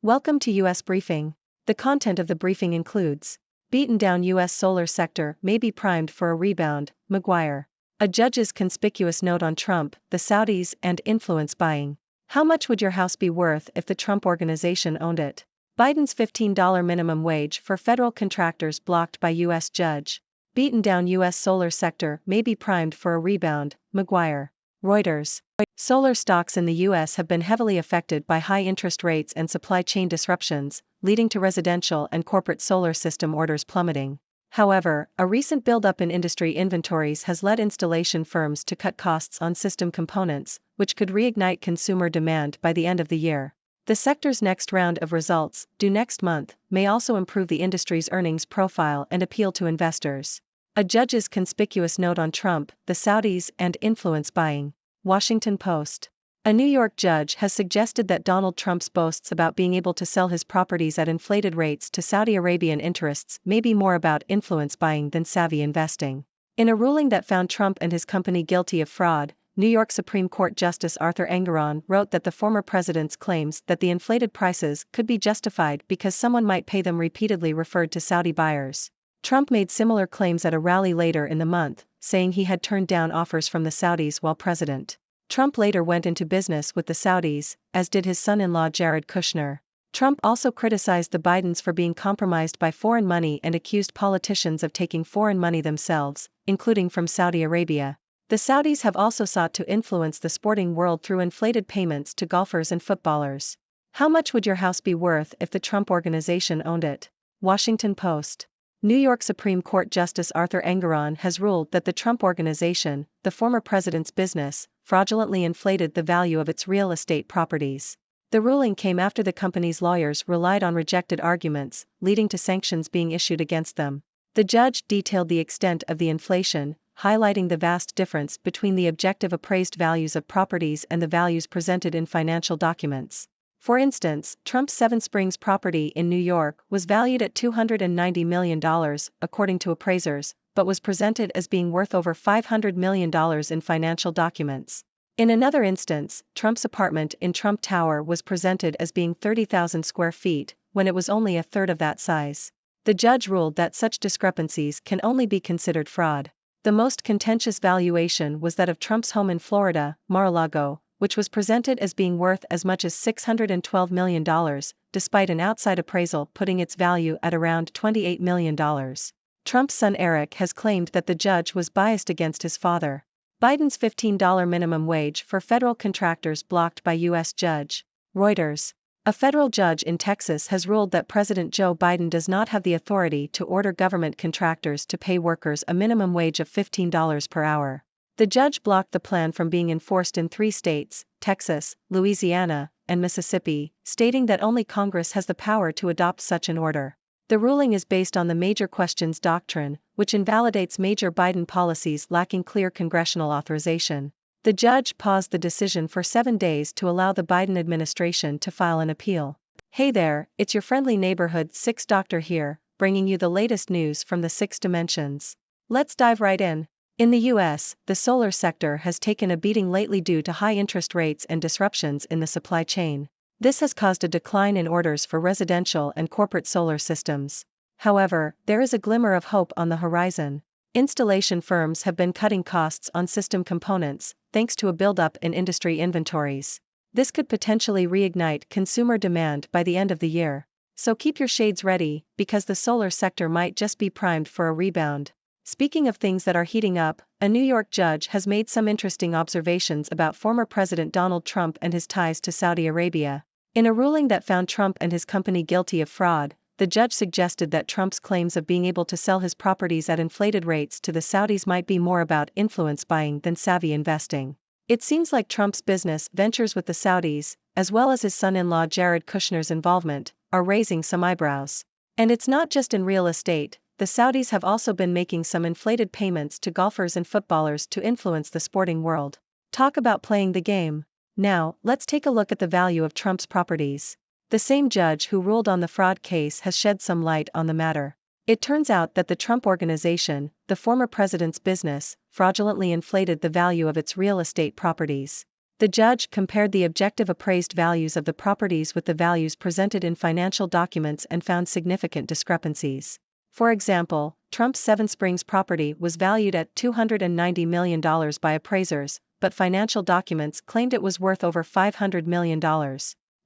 Welcome to U.S. Briefing. The content of the briefing includes: beaten down U.S. solar sector may be primed for a rebound, Maguire. A judge's conspicuous note on Trump, the Saudis, and influence buying. How much would your house be worth if the Trump Organization owned it? Biden's $15 minimum wage for federal contractors blocked by U.S. judge. Beaten down U.S. solar sector may be primed for a rebound, Maguire. Reuters. Solar stocks in the U.S. have been heavily affected by high interest rates and supply chain disruptions, leading to residential and corporate solar system orders plummeting. However, a recent buildup in industry inventories has led installation firms to cut costs on system components, which could reignite consumer demand by the end of the year. The sector's next round of results, due next month, may also improve the industry's earnings profile and appeal to investors. A judge's conspicuous note on Trump, the Saudis, and influence buying. Washington Post. A New York judge has suggested that Donald Trump's boasts about being able to sell his properties at inflated rates to Saudi Arabian interests may be more about influence buying than savvy investing. In a ruling that found Trump and his company guilty of fraud, New York Supreme Court Justice Arthur Engoron wrote that the former president's claims that the inflated prices could be justified because someone might pay them repeatedly referred to Saudi buyers. Trump made similar claims at a rally later in the month, saying he had turned down offers from the Saudis while president. Trump later went into business with the Saudis, as did his son-in-law Jared Kushner. Trump also criticized the Bidens for being compromised by foreign money and accused politicians of taking foreign money themselves, including from Saudi Arabia. The Saudis have also sought to influence the sporting world through inflated payments to golfers and footballers. How much would your house be worth if the Trump Organization owned it? Washington Post. New York Supreme Court Justice Arthur Engoron has ruled that the Trump Organization, the former president's business, fraudulently inflated the value of its real estate properties. The ruling came after the company's lawyers relied on rejected arguments, leading to sanctions being issued against them. The judge detailed the extent of the inflation, highlighting the vast difference between the objective appraised values of properties and the values presented in financial documents. For instance, Trump's Seven Springs property in New York was valued at $290 million, according to appraisers, but was presented as being worth over $500 million in financial documents. In another instance, Trump's apartment in Trump Tower was presented as being 30,000 square feet, when it was only a third of that size. The judge ruled that such discrepancies can only be considered fraud. The most contentious valuation was that of Trump's home in Florida, Mar-a-Lago, which was presented as being worth as much as $612 million, despite an outside appraisal putting its value at around $28 million. Trump's son Eric has claimed that the judge was biased against his father. Biden's $15 minimum wage for federal contractors blocked by U.S. judge. Reuters. A federal judge in Texas has ruled that President Joe Biden does not have the authority to order government contractors to pay workers a minimum wage of $15 per hour. The judge blocked the plan from being enforced in 3 states, Texas, Louisiana, and Mississippi, stating that only Congress has the power to adopt such an order. The ruling is based on the major questions doctrine, which invalidates major Biden policies lacking clear congressional authorization. The judge paused the decision for 7 days to allow the Biden administration to file an appeal. Hey there, it's your friendly neighborhood 6 doctor here, bringing you the latest news from the 6 dimensions. Let's dive right in. In the U.S., the solar sector has taken a beating lately due to high interest rates and disruptions in the supply chain. This has caused a decline in orders for residential and corporate solar systems. However, there is a glimmer of hope on the horizon. Installation firms have been cutting costs on system components, thanks to a buildup in industry inventories. This could potentially reignite consumer demand by the end of the year. So keep your shades ready, because the solar sector might just be primed for a rebound. Speaking of things that are heating up, a New York judge has made some interesting observations about former President Donald Trump and his ties to Saudi Arabia. In a ruling that found Trump and his company guilty of fraud, the judge suggested that Trump's claims of being able to sell his properties at inflated rates to the Saudis might be more about influence buying than savvy investing. It seems like Trump's business ventures with the Saudis, as well as his son-in-law Jared Kushner's involvement, are raising some eyebrows. And it's not just in real estate. The Saudis have also been making some inflated payments to golfers and footballers to influence the sporting world. Talk about playing the game. Now, let's take a look at the value of Trump's properties. The same judge who ruled on the fraud case has shed some light on the matter. It turns out that the Trump Organization, the former president's business, fraudulently inflated the value of its real estate properties. The judge compared the objective appraised values of the properties with the values presented in financial documents and found significant discrepancies. For example, Trump's Seven Springs property was valued at $290 million by appraisers, but financial documents claimed it was worth over $500 million.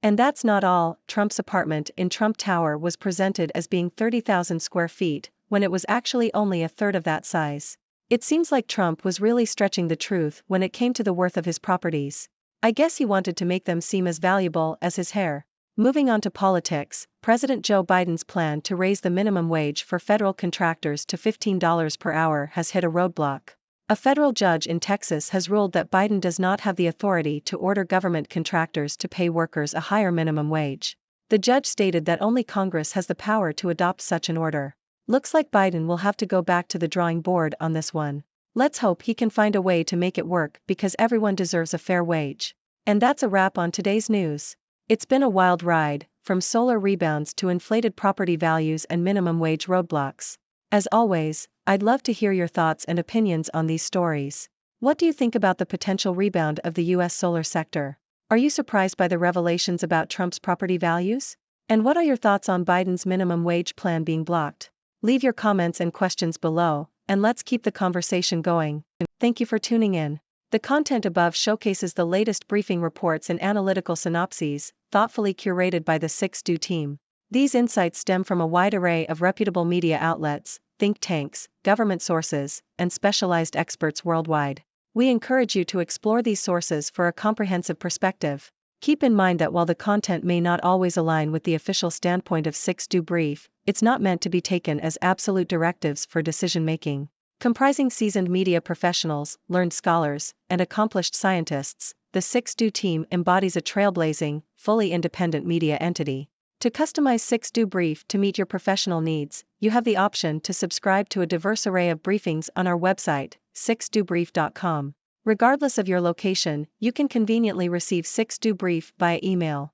And that's not all. Trump's apartment in Trump Tower was presented as being 30,000 square feet, when it was actually only a third of that size. It seems like Trump was really stretching the truth when it came to the worth of his properties. I guess he wanted to make them seem as valuable as his hair. Moving on to politics, President Joe Biden's plan to raise the minimum wage for federal contractors to $15 per hour has hit a roadblock. A federal judge in Texas has ruled that Biden does not have the authority to order government contractors to pay workers a higher minimum wage. The judge stated that only Congress has the power to adopt such an order. Looks like Biden will have to go back to the drawing board on this one. Let's hope he can find a way to make it work because everyone deserves a fair wage. And that's a wrap on today's news. It's been a wild ride, from solar rebounds to inflated property values and minimum wage roadblocks. As always, I'd love to hear your thoughts and opinions on these stories. What do you think about the potential rebound of the U.S. solar sector? Are you surprised by the revelations about Trump's property values? And what are your thoughts on Biden's minimum wage plan being blocked? Leave your comments and questions below, and let's keep the conversation going. Thank you for tuning in. The content above showcases the latest briefing reports and analytical synopses, thoughtfully curated by the 6Do team. These insights stem from a wide array of reputable media outlets, think tanks, government sources, and specialized experts worldwide. We encourage you to explore these sources for a comprehensive perspective. Keep in mind that while the content may not always align with the official standpoint of 6Do Brief, it's not meant to be taken as absolute directives for decision-making. Comprising seasoned media professionals, learned scholars, and accomplished scientists, the 6Do team embodies a trailblazing, fully independent media entity. To customize 6Do Brief to meet your professional needs, you have the option to subscribe to a diverse array of briefings on our website, 6dobrief.com. Regardless of your location, you can conveniently receive 6Do Brief via email.